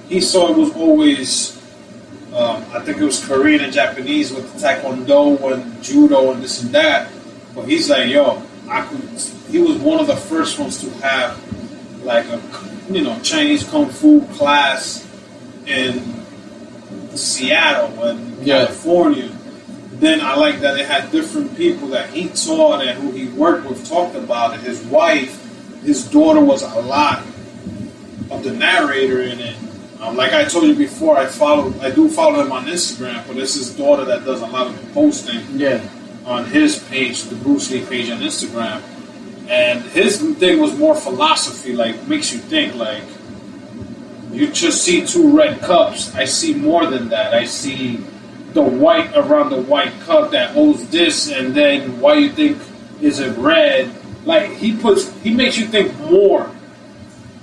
he saw it was always, I think it was Korean and Japanese with the Taekwondo and Judo and this and that. But he's like, yo, he was one of the first ones to have like a, Chinese Kung Fu class in Seattle and California. Then I like that it had different people that he taught and who he worked with talked about it. His wife, his daughter was a lot of the narrator in it. Like I told you before, I do follow him on Instagram, but it's his daughter that does a lot of the posting on his page, the Bruce Lee page on Instagram. And his thing was more philosophy, like makes you think, like you just see two red cups. I see more than that. I see the white around the white cup that holds this, and then why you think is it red? Like he makes you think more.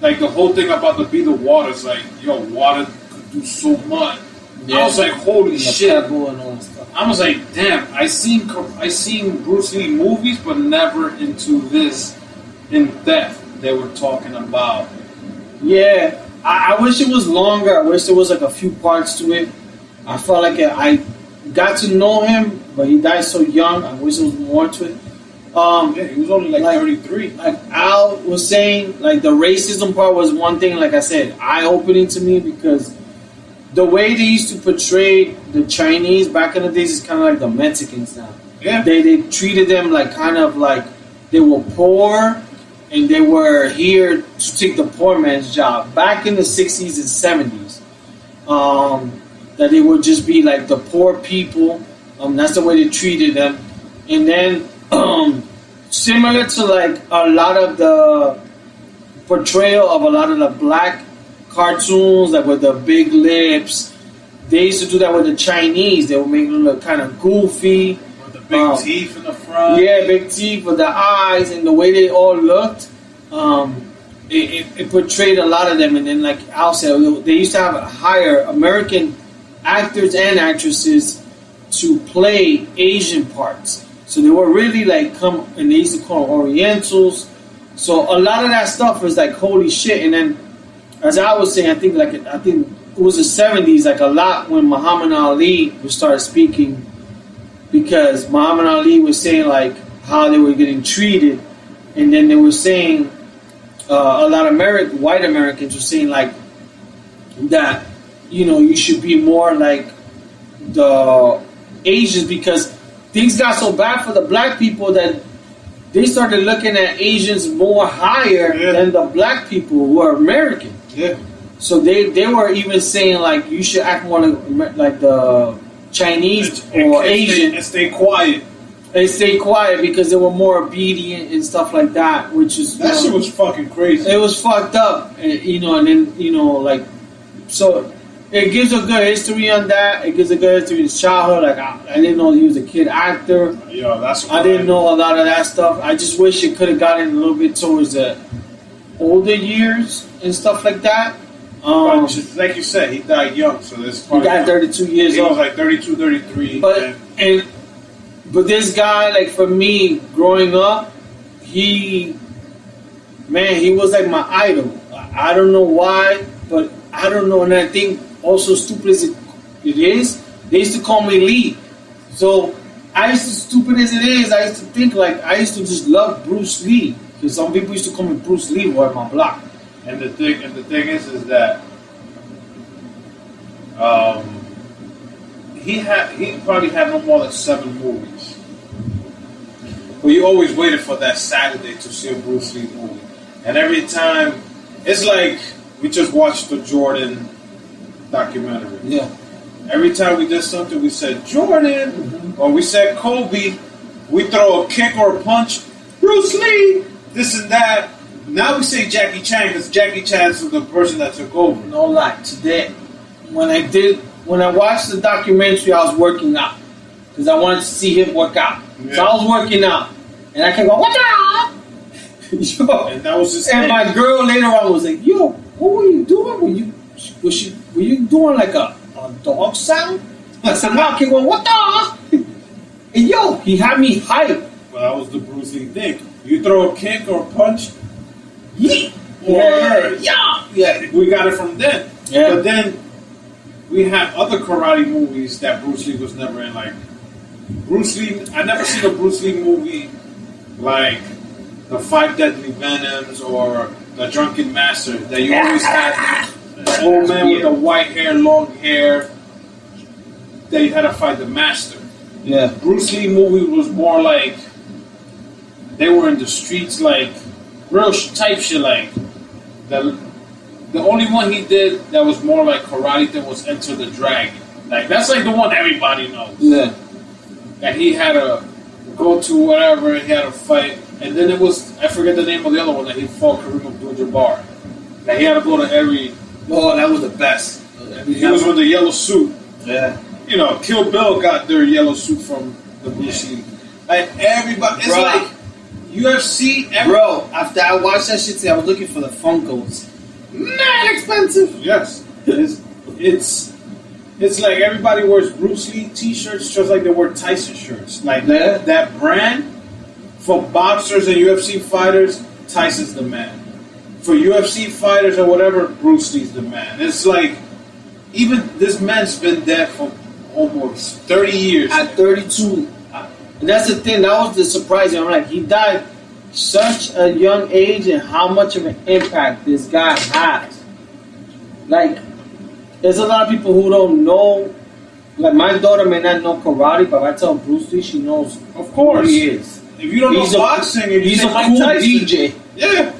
Like the whole thing about the water is like, yo, water could do so much. Yeah. I was like, holy shit! And all that stuff. I was like, damn. I seen Bruce Lee movies, but never into this in depth. They were talking about. Yeah, I wish it was longer. I wish there was like a few parts to it. I felt like I got to know him, but he died so young. I wish there was more to it. He was only like 33. Like Al was saying, like the racism part was one thing, like I said, eye-opening to me, because the way they used to portray the Chinese back in the days is kind of like the Mexicans now. Yeah. They treated them like kind of like they were poor and they were here to take the poor man's job. Back in the 60s and 70s, that they would just be like the poor people. That's the way they treated them. And then similar to like a lot of the portrayal of a lot of the black cartoons, like with the big lips, they used to do that with the Chinese. They would make them look kind of goofy. With the big teeth in the front. Yeah, big teeth with the eyes and the way they all looked. It portrayed a lot of them. And then like Al said, they used to have hire American actors and actresses to play Asian parts. So they were really like and they used to call them Orientals. So a lot of that stuff was like holy shit. And then, as I was saying, I think it was the 70s, like a lot when Muhammad Ali would start speaking, because Muhammad Ali was saying like how they were getting treated, and then they were saying a lot of white Americans were saying like that you should be more like the Asians, because things got so bad for the black people that they started looking at Asians more higher than the black people who are American. Yeah. So they were even saying like you should act more like the Chinese or Asian and stay quiet. And stay quiet because they were more obedient and stuff like that, which is that shit was fucking crazy. It was fucked up, and then like so. It gives a good history on that. It gives a good history of his childhood. Like I didn't know he was a kid actor. Yeah, that's. I didn't know a lot of that stuff. I just wish it could have gotten a little bit towards the older years and stuff like that. But just like you said, he died young, so this. He died 32 years old. He was like 32, 33. But this guy, like for me, growing up, he was like my idol. I don't know why, but I don't know, and I think. Also, stupid as it is, they used to call me Lee. So, stupid as it is, I used to think like I used to just love Bruce Lee, because some people used to call me Bruce Lee or at my block. And the thing is that he probably had no more than 7 movies. But you always waited for that Saturday to see a Bruce Lee movie, and every time it's like we just watched the Jordan documentary. Yeah. Every time we did something, we said Jordan, or we said Kobe. We throw a kick or a punch, Bruce Lee, this and that. Now we say Jackie Chan because Jackie Chan's the person that took over. No lie. Today, when I watched the documentary, I was working out because I wanted to see him work out. Yeah. So I was working out, and I kept going, "What the?" Yo, and that was just. And my girl later on was like, "Yo, what were you doing? Were you doing like a dog sound?" I said, "No, keep going, what the?" And yo, he had me hyped. Well, that was the Bruce Lee thing. You throw a kick or a punch, yeet, yeah, we got it from then. Yeah. But then we had other karate movies that Bruce Lee was never in. Like Bruce Lee, I never seen a Bruce Lee movie like the Five Deadly Venoms or the Drunken Master. That you always had the old man with the white hair, long hair. That you had to fight the master. Yeah. Bruce Lee movie was more like they were in the streets, like real type shit. Like the only one he did that was more like karate thing was Enter the Dragon. Like that's like the one everybody knows. Yeah. That he had to go to whatever, he had to fight, and then it was I forget the name of the other one that he fought Kareem Abdul-Jabbar. That he had to go to every. Oh, that was the best. He was with the yellow suit. Yeah. You know, Kill Bill got their yellow suit from the Bruce Lee. Like everybody, it's Bro. like UFC. Bro, after I watched that shit today, I was looking for the Funkos. Mad expensive. Yes, it's like everybody wears Bruce Lee t-shirts just like they wear Tyson shirts. Like that brand for boxers and UFC fighters, Tyson's the man. For UFC fighters or whatever, Bruce Lee's the man. It's like even this man's been dead for almost 30 years. At 32. And that's the thing, that was the surprising. I'm like, he died such a young age and how much of an impact this guy has. Like, there's a lot of people who don't know. Like, my daughter may not know karate, but if I tell Bruce Lee, she knows Of course. who he is. If you don't know boxing, and you he's say a Mike cool Tyson, DJ yeah,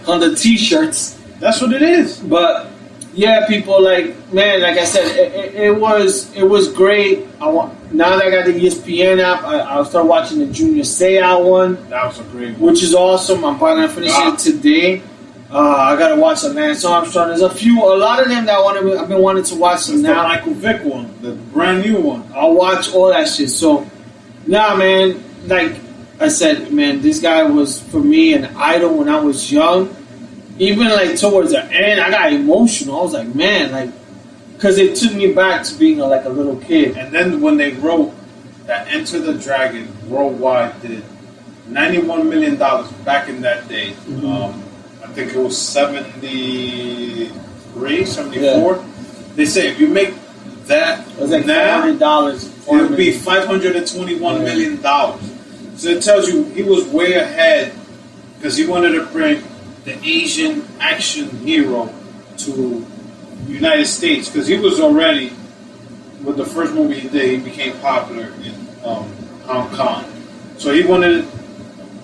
on the t-shirts. that's what it is. But yeah, people like like I said, it was great. Now that I got the ESPN app, I'll start watching the Junior Seau one. That was a great one. Which is awesome. I'm probably gonna finish it today. I gotta watch the Lance Armstrong. There's a lot of them that I've been wanting to watch them now. The Michael Vick one, the brand new one. I'll watch all that shit. So, man, like I said, man, this guy was for me an idol when I was young. Even like towards the end, I got emotional. I was like, man, like, because it took me back to being like a little kid. And then when they wrote that Enter the Dragon worldwide did $91 million back in that day. Mm-hmm. I think it was 73, 74. Yeah. They say if you make that it was like now, $400. It would be $521 million. So it tells you he was way ahead because he wanted to bring the Asian action hero to United States because he was already with the first movie he did. He became popular in Hong Kong. So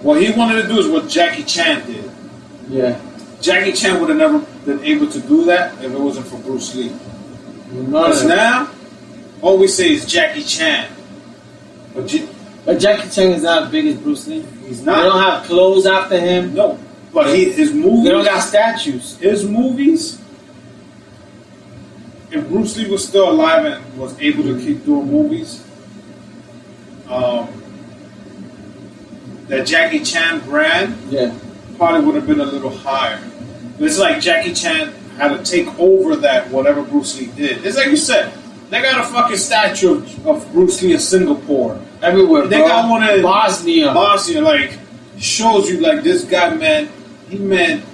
what he wanted to do is what Jackie Chan did. Yeah, Jackie Chan would have never been able to do that if it wasn't for Bruce Lee. Because now all we say is Jackie Chan, but Jackie Chan is not as big as Bruce Lee. He's not. They don't have clothes after him. No. But his movies... They don't got statues. His movies... If Bruce Lee was still alive and was able to keep doing movies... that Jackie Chan brand... probably would have been a little higher. But it's like Jackie Chan had to take over that whatever Bruce Lee did. It's like you said... They got a fucking statue of Bruce Lee in Singapore. Everywhere, They got one in Bosnia, like... Shows you like this guy, man... He meant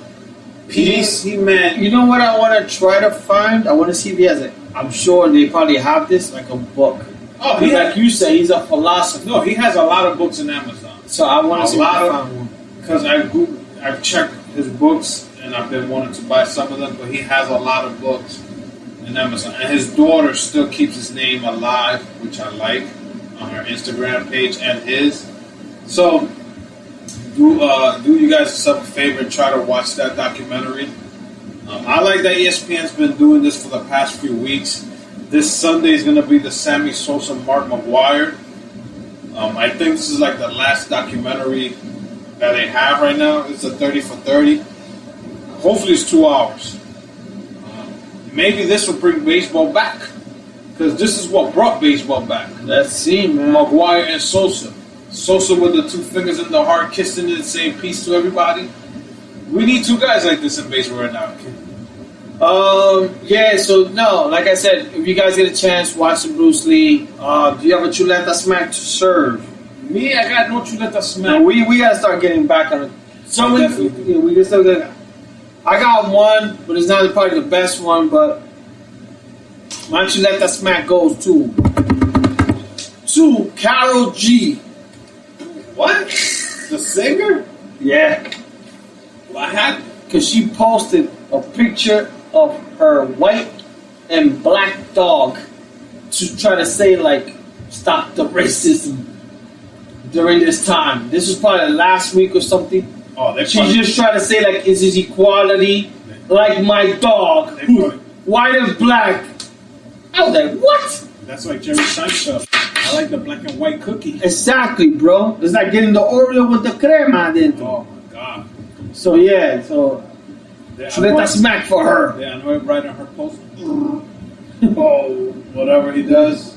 peace. He meant... You know what I want to try to find? I want to see if he has it. I'm sure they probably have this, like a book. Oh, like you say, he's a philosopher. No, he has a lot of books in Amazon. So I want to see if I found one. Because I've checked his books and I've been wanting to buy some of them, but he has a lot of books in Amazon. And his daughter still keeps his name alive, which I like, on her Instagram page and his. So... Do you guys yourself a favor and try to watch that documentary. I like that ESPN's been doing this for the past few weeks. This Sunday is going to be the Sammy Sosa Mark McGuire. I think this is like the last documentary that they have right now. It's a 30 for 30. Hopefully it's 2 hours. Maybe this will bring baseball back. Because this is what brought baseball back. Let's see, man. McGuire and Sosa. Sosa with the 2 fingers in the heart, kissing it, saying peace to everybody. We need 2 guys like this in baseball right now. Like I said, if you guys get a chance, watch some Bruce Lee. Do you have a Chuleta smack to serve? Me, I got no Chuleta smack. No, we gotta start getting back on it. We can still get. I got one, but it's not probably the best one. But My Chuleta smack goes to Carol G. What? The singer? Yeah. What happened? Because she posted a picture of her white and black dog to try to say, like, stop the racism during this time. This was probably last week or something. Oh, She just tried to say, like, is this equality? Like my dog, who's white and black. I was like, what? That's like Jerry Seinfeld. I like the black and white cookie. Exactly, bro. It's like getting the Oreo with the crema dentro. Oh my god. So yeah, so let that smack for her. Yeah, I know it right on her post. Oh, whatever he does.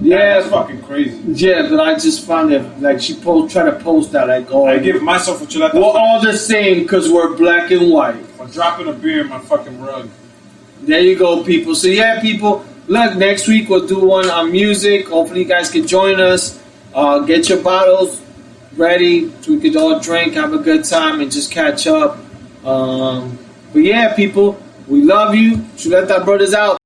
Yeah, that's fucking crazy. Yeah, but I just found it like she tried to post that like, oh, I give myself a Chuleta. We're all the same because we're black and white. For dropping a beer in my fucking rug. There you go, people. So yeah, people. Look, next week we'll do one on music. Hopefully, you guys can join us. Get your bottles ready so we could all drink, have a good time, and just catch up. But yeah, people, we love you. Chuleta Brothers out.